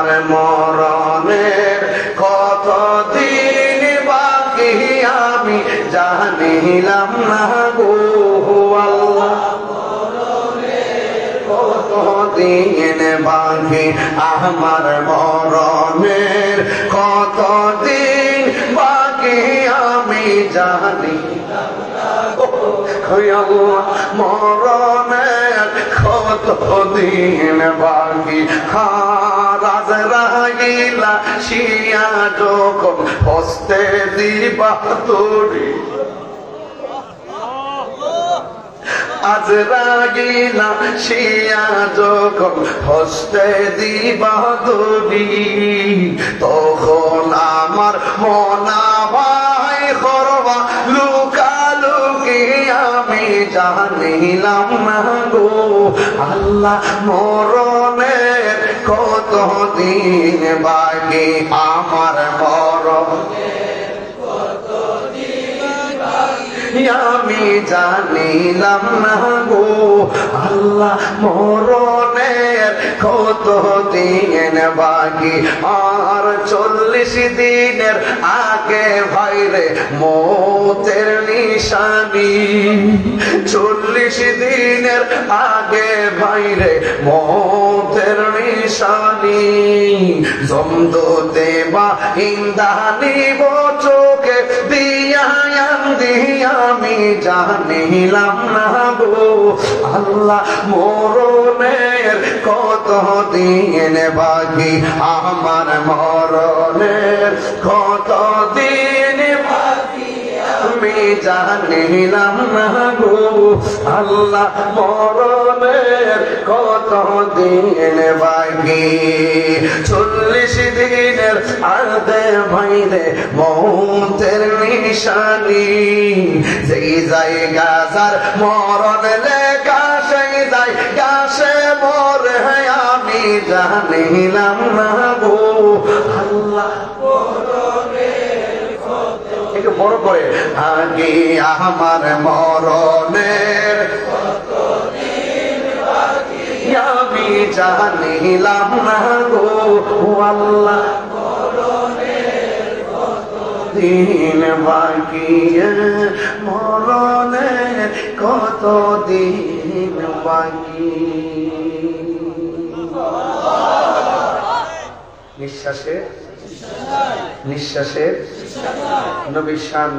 আমার মরণের কতদিন বাকি আমি জানিলাম না গো আল্লাহ। কতদিন বাকি আমার মরণের কতদিন বাকি আমি জানি মরণের কতদিন বাকি। আজরাইল আসিয়া যখন হস্তে দিবা দড়ি, আজরাইল আসিয়া যখন হস্তে দিবা দড়ি, তখন আমার মনা ভাই করবা লুকালুকি আমি জানিলাম না গো আল্লাহ। মরণের কতদিন বাকি আমার মরণের আমি জানিলাম না গো আল্লাহ। মরণের কতদিন বাকি আর 40 দিনের আগে ভাইরে মৌতের নিশানি, 40 দিনের আগে ভাইরে মৌতের নিশানি। জমদুতে বা ইন্দানি চোখে দিয়া আমি জানিলাম না গো আল্লাহ। মরণের কতদিন বাকি আমার মরণের কতদিন বাকি আমি জানিলাম না গো আল্লাহ। মরণের কতদিন বাকি 40 দিনের আগে ভাইরে মৌতের নিশানি। যেই জায়গা যার মরণ লেখা সেই জায়গা সে মরে আমি জানিলাম না গো আল্লাহ। একটু বড় করে আগে আমার মরণের আমি জানিলাম না গো আল্লাহ। দিন বাকি মরণের কতদিন বাকি। নিঃশ্বাসে নিঃশ্বাসে নবীর শান